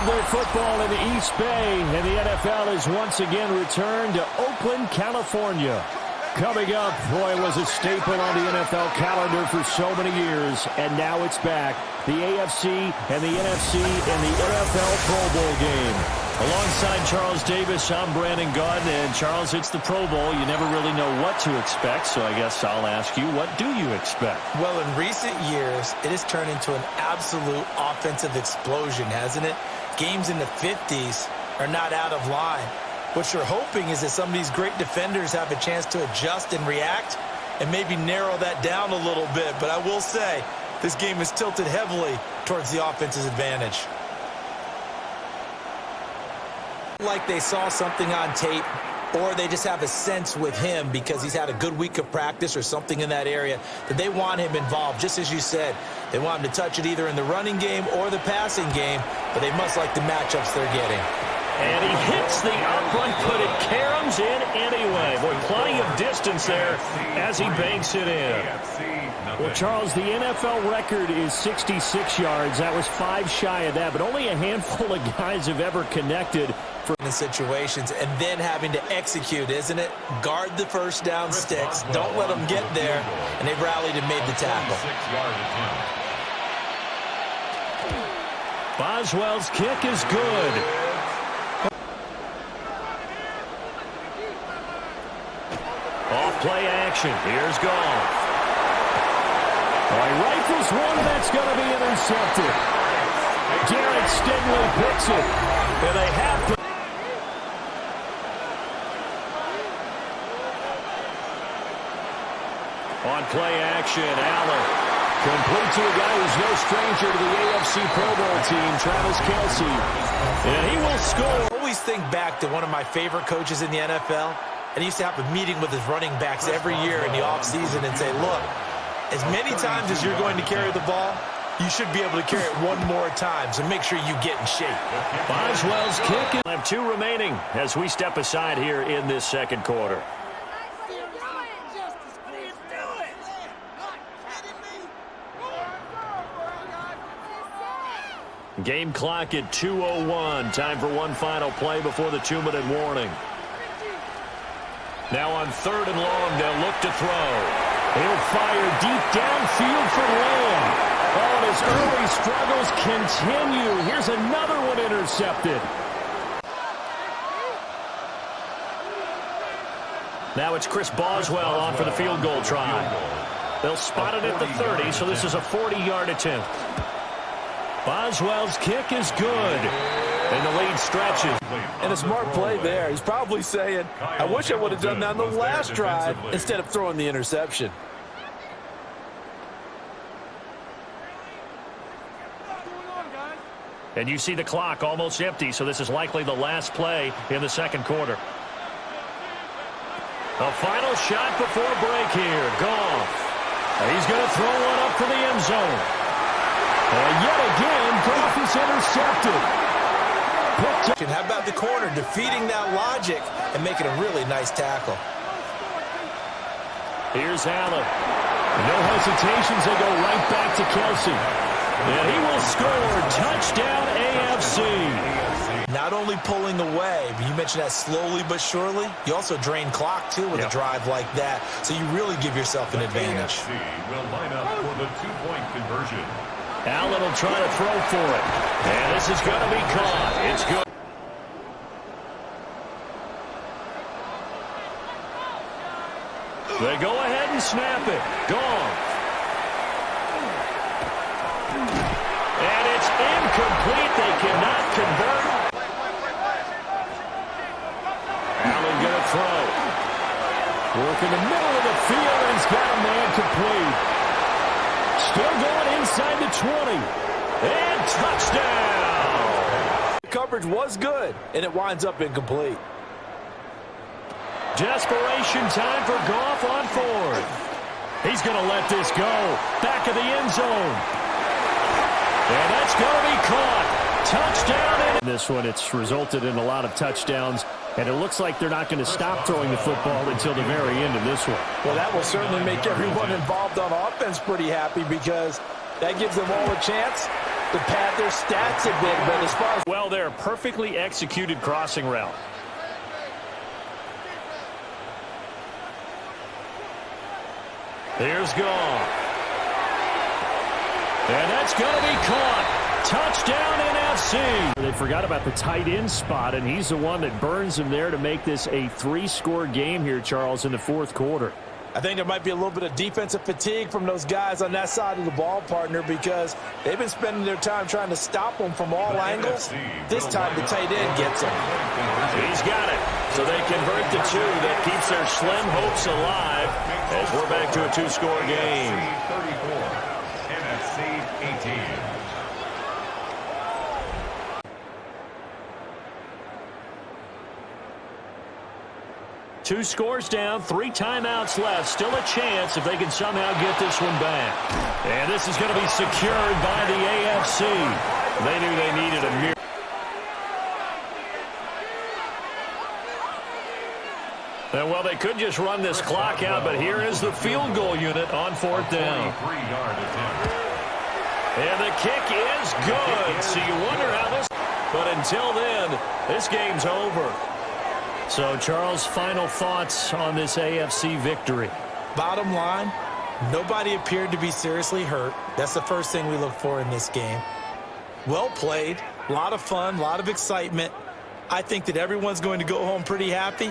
of their football in the East Bay, and the NFL is once again returned to Oakland, California. Coming up, boy, it was a staple on the NFL calendar for so many years, and now it's back. The AFC and the NFC in the NFL Pro Bowl game. Alongside Charles Davis, I'm Brandon Gaudin, and Charles, it's the Pro Bowl. You never really know what to expect, so I guess I'll ask you, what do you expect? Well, in recent years, it has turned into an absolute offensive explosion, hasn't it? Games in the 50s are not out of line. What you're hoping is that some of these great defenders have a chance to adjust and react and maybe narrow that down a little bit. But I will say, this game is tilted heavily towards the offense's advantage. Like they saw something on tape, or they just have a sense with him because he's had a good week of practice or something in that area that they want him involved. Just as you said, they want him to touch it either in the running game or the passing game, but they must like the matchups they're getting. And he hits the upright, but it caroms in anyway. Boy, plenty of distance there as he banks it in. Well, Charles, the NFL record is 66 yards. That was 5 shy of that, but only a handful of guys have ever connected for situations, and then having to execute, isn't it? Guard the first down sticks. Don't let them get there, and they rallied and made the tackle. Boswell's kick is good. Off-play action. Here's Goff. He rifles one that's going to be intercepted. Garrett Stingley picks it. And they have to. On play action, Allen. Complete to a guy who's no stranger to the AFC Pro Bowl team, Travis Kelce. And he will score. I always think back to one of my favorite coaches in the NFL. And he used to have a meeting with his running backs every year in the offseason and say, look, as many times as you're going to carry the ball, you should be able to carry it one more time, so make sure you get in shape. Boswell's kick. I have 2 remaining as we step aside here in this second quarter. Game clock at 2:01. Time for one final play before the 2-minute warning. Now on 3rd and long, they'll look to throw. He'll fire deep downfield for Lamb. Oh, and his early struggles continue. Here's another one intercepted. Now it's Chris Boswell on for the field goal try. They'll spot it at the 30, so this is a 40-yard attempt. Boswell's kick is good. And the lead stretches. And a smart play there. He's probably saying, I wish I would have done that on the last drive instead of throwing the interception. And you see the clock almost empty, so this is likely the last play in the second quarter. A final shot before break here. Goff. He's going to throw one up for the end zone. And yet again, Goff is intercepted. How about the corner defeating that logic and making a really nice tackle? Here's Allen. No hesitations. They go right back to Kelce. And he will score. Touchdown AFC. Not only pulling away, but you mentioned that slowly but surely. You also drain clock, too, with a drive like that. So you really give yourself an advantage. Will line up for the 2-point conversion. Allen will try to throw for it. And this is going to be caught. It's good. They go ahead and snap it. Goff. And it's incomplete. They cannot convert. Allen going to throw. Work in the middle of the field, and he's got a man complete. Still going inside the 20. And touchdown. The coverage was good, and it winds up incomplete. Desperation time for Goff on 4th. He's going to let this go. Back of the end zone. And that's going to be caught. Touchdown. In this one, it's resulted in a lot of touchdowns. And it looks like they're not going to stop throwing the football until the very end of this one. Well, that will certainly make everyone involved on offense pretty happy because that gives them all a chance to pad their stats a bit, but as far as... Well, they're a perfectly executed crossing route. Here's Goff. And that's going to be caught. Touchdown NFC. They forgot about the tight end spot, and he's the one that burns them there to make this a 3-score game here, Charles, in the fourth quarter. I think there might be a little bit of defensive fatigue from those guys on that side of the ball, partner, because they've been spending their time trying to stop them from all angles. This time the tight end gets him. He's got it. So they convert the two. That keeps their slim hopes alive as we're back to a 2-score game. 34, NFC 18. Two scores down, 3 timeouts left. Still a chance if they can somehow get this one back. And this is going to be secured by the AFC. They knew they needed a miracle. And well, they could just run this clock out, but here is the field goal unit on 4th down. And the kick is good. So you wonder how this... But until then, this game's over. So, Charles, final thoughts on this AFC victory? Bottom line, nobody appeared to be seriously hurt. That's the first thing we look for in this game. Well played, a lot of fun, a lot of excitement. I think that everyone's going to go home pretty happy.